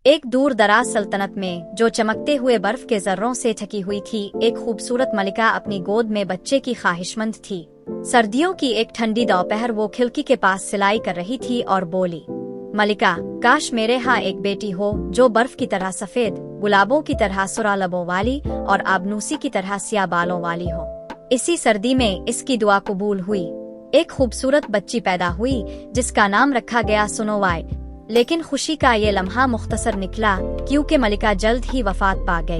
एक दूर दराज सल्तनत में, जो चमकते हुए बर्फ के जर्रों से ढकी हुई थी, एक खूबसूरत मलिका अपनी गोद में बच्चे की ख्वाहिशमंद थी। सर्दियों की एक ठंडी दोपहर वो खिड़की के पास सिलाई कर रही थी और बोली, मलिका, काश मेरे यहाँ एक बेटी हो जो बर्फ की तरह सफेद, गुलाबों की तरह सुरा लबों वाली और आबनूसी की तरह सिया बालों वाली हो। इसी सर्दी में इसकी दुआ कबूल हुई। एक खूबसूरत बच्ची पैदा हुई जिसका नाम रखा गया स्नो वाइट। लेकिन खुशी का ये लम्हा मुख्तसर निकला, क्योंकि मलिका जल्द ही वफात पा गई।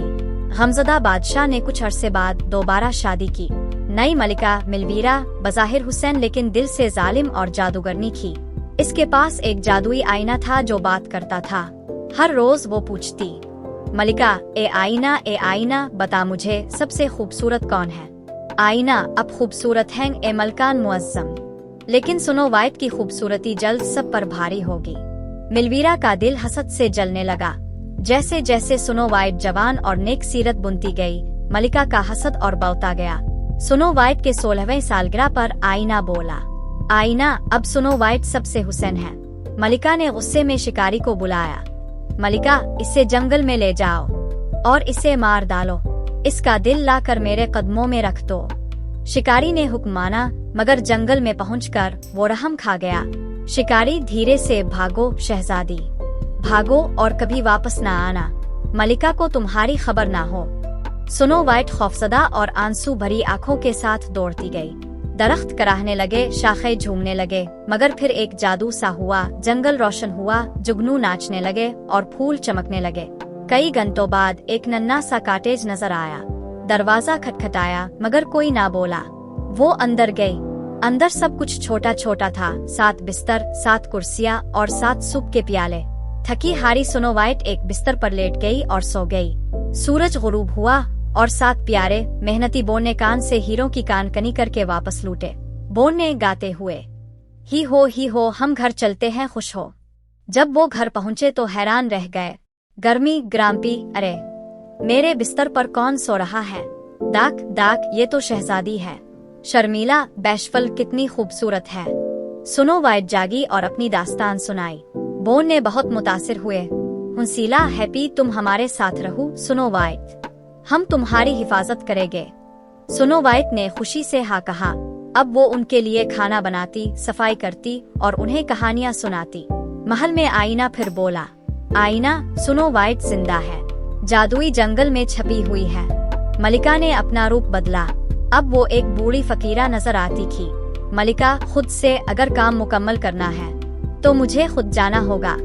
गमज़दा बादशाह ने कुछ अरसे बाद दोबारा शादी की। नई मलिका मिलवीरा बज़ाहिर हुसैन लेकिन दिल से जालिम और जादूगरनी थी। इसके पास एक जादुई आईना था जो बात करता था। हर रोज वो पूछती, मलिका, ए आईना बता मुझे सबसे खूबसूरत कौन है। आईना, अब खूबसूरत है ए मलकान मुअज्जम। लेकिन स्नो वाइट की खूबसूरती जल्द सब पर भारी होगी। मिलवीरा का दिल हसद से जलने लगा। जैसे जैसे स्नो वाइट जवान और नेक सीरत बुनती गई, मलिका का हसद और बढ़ता गया। स्नो वाइट के 16वें सालगिरह पर आईना बोला, आईना, अब स्नो वाइट सबसे हुसैन है। मलिका ने गुस्से में शिकारी को बुलाया। मलिका, इसे जंगल में ले जाओ और इसे मार डालो। इसका दिल लाकर मेरे कदमों में रख दो। शिकारी ने हुक्म माना, मगर जंगल में पहुंचकर वो रहम खा गया। शिकारी धीरे से, भागो शहजादी, भागो और कभी वापस न आना। मलिका को तुम्हारी खबर ना हो। स्नो वाइट खौफजदा और आंसू भरी आंखों के साथ दौड़ती गई। दरख्त कराहने लगे, शाखे झूमने लगे, मगर फिर एक जादू सा हुआ। जंगल रोशन हुआ, जुगनू नाचने लगे और फूल चमकने लगे। कई घंटों बाद एक नन्हा सा कॉटेज नजर आया। दरवाजा खटखटाया, मगर कोई ना बोला। वो अंदर गई। अंदर सब कुछ छोटा छोटा था। 7 बिस्तर, 7 कुर्सियाँ और 7 सूप के प्याले। थकी हारी स्नो वाइट एक बिस्तर पर लेट गई और सो गई। सूरज गुरूब हुआ और 7 प्यारे मेहनती बोन ने कान से हीरों की कानकनी करके वापस लूटे। बोन ने गाते हुए, ही हो हम घर चलते हैं, खुश हो। जब वो घर पहुँचे तो हैरान रह गए। गर्मी, ग्राम्पी, अरे मेरे बिस्तर पर कौन सो रहा है? दाक, ये तो शहजादी है। शर्मीला, बैशफल, कितनी खूबसूरत है। स्नो वाइट जागी और अपनी दास्तान सुनाई। बोन ने बहुत मुतासिर हुए। हुंसीला, हैप्पी, तुम हमारे साथ रहो स्नो वाइट, हम तुम्हारी हिफाजत करेंगे। स्नो वाइट ने खुशी से हाँ कहा। अब वो उनके लिए खाना बनाती, सफाई करती और उन्हें कहानियाँ सुनाती। महल में आईना फिर बोला, आईना, स्नो वाइट जिंदा है, जादुई जंगल में छपी हुई है। मलिका ने अपना रूप बदला। अब वो एक बूढ़ी फकीरा नजर आती थी। मलिका, खुद से अगर काम मुकम्मल करना है तो मुझे खुद जाना होगा।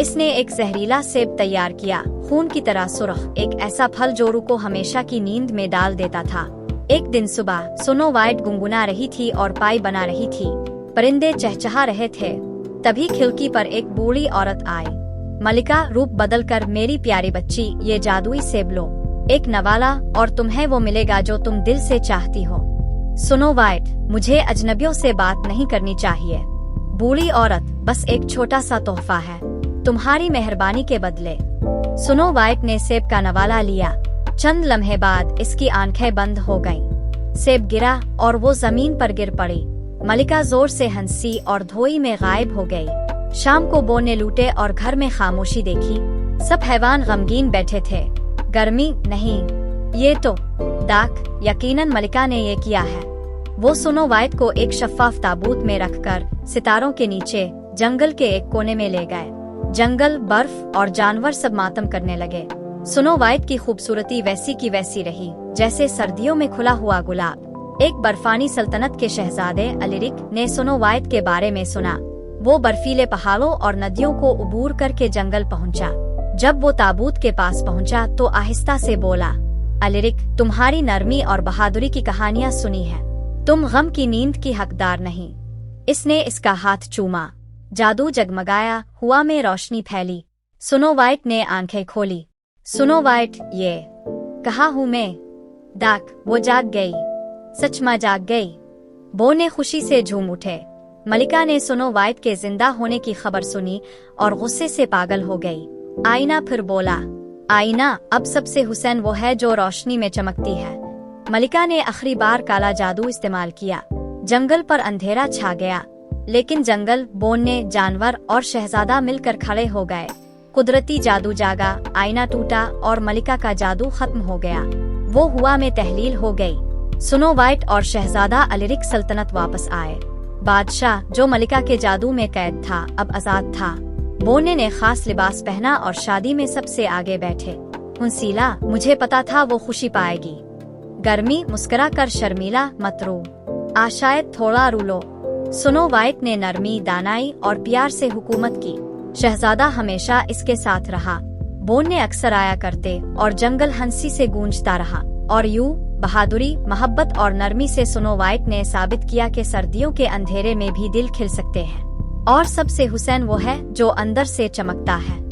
इसने एक जहरीला सेब तैयार किया, खून की तरह सुर्ख, एक ऐसा फल जो रूह को हमेशा की नींद में डाल देता था। एक दिन सुबह स्नो वाइट गुनगुना रही थी और पाई बना रही थी। परिंदे चहचहा रहे थे। तभी खिड़की पर एक बूढ़ी औरत आई। मलिका, रूप बदलकर, मेरी प्यारी बच्ची, ये जादुई सेब लो, एक नवाला, और तुम्हें वो मिलेगा जो तुम दिल से चाहती हो। स्नो वाइट, मुझे अजनबियों से बात नहीं करनी चाहिए। बूढ़ी औरत, बस एक छोटा सा तोहफा है, तुम्हारी मेहरबानी के बदले। स्नो वाइट ने सेब का नवाला लिया। चंद लम्हे बाद इसकी आंखें बंद हो गईं। सेब गिरा और वो जमीन पर गिर पड़ी। मलिका जोर से हंसी और धोई में गायब हो गई। शाम को बोन ने लूटे और घर में खामोशी देखी। सब हैवान गमगीन बैठे थे। गर्मी नहीं, ये तो दाक, यकीनन मलिका ने ये किया है। वो स्नो वाइट को एक शफाफ ताबूत में रखकर सितारों के नीचे जंगल के एक कोने में ले गए। जंगल, बर्फ और जानवर सब मातम करने लगे। स्नो वाइट की खूबसूरती वैसी की वैसी रही जैसे सर्दियों में खुला हुआ गुलाब। एक बर्फानी सल्तनत के शहजादे अलिरिक ने स्नो वाइट के बारे में सुना। वो बर्फीले पहाड़ों और नदियों को उबूर करके जंगल पहुंचा। जब वो ताबूत के पास पहुंचा तो आहिस्ता से बोला, अलिरिक, तुम्हारी नरमी और बहादुरी की कहानियां सुनी है, तुम गम की नींद की हकदार नहीं। इसने इसका हाथ चूमा। जादू जगमगाया, हुआ में रोशनी फैली। स्नो वाइट ने आंखें खोली। स्नो वाइट, ये कहा हूँ मैं। दाक, वो जाग गई, सच में जाग गई। बो ने खुशी से झूम उठे। मलिका ने स्नो वाइट के जिंदा होने की खबर सुनी और गुस्से से पागल हो गई। आईना फिर बोला, आईना, अब सबसे हुसैन वो है जो रोशनी में चमकती है। मलिका ने आखिरी बार काला जादू इस्तेमाल किया। जंगल पर अंधेरा छा गया, लेकिन जंगल, बोन ने, जानवर और शहजादा मिलकर खड़े हो गए। कुदरती जादू जागा, आईना टूटा और मलिका का जादू खत्म हो गया। वो हुआ में तहलील हो गई। स्नो वाइट और शहजादा अलिरिक सल्तनत वापस आए। बादशाह जो मलिका के जादू में कैद था अब आजाद था। बोने ने खास लिबास पहना और शादी में सबसे आगे बैठे। हुंसीला, मुझे पता था वो खुशी पाएगी। गर्मी, मुस्कुरा कर शर्मीला मत रो, शायद थोड़ा रूलो। स्नो वाइट ने नरमी, दानाई और प्यार से हुकूमत की। शहजादा हमेशा इसके साथ रहा। बोन ने अक्सर आया करते और जंगल हंसी से गूंजता रहा। और यूं बहादुरी, मोहब्बत और नरमी से स्नो वाइट ने साबित किया कि सर्दियों के अंधेरे में भी दिल खिल सकते हैं। और सबसे हुसैन वो है जो अंदर से चमकता है।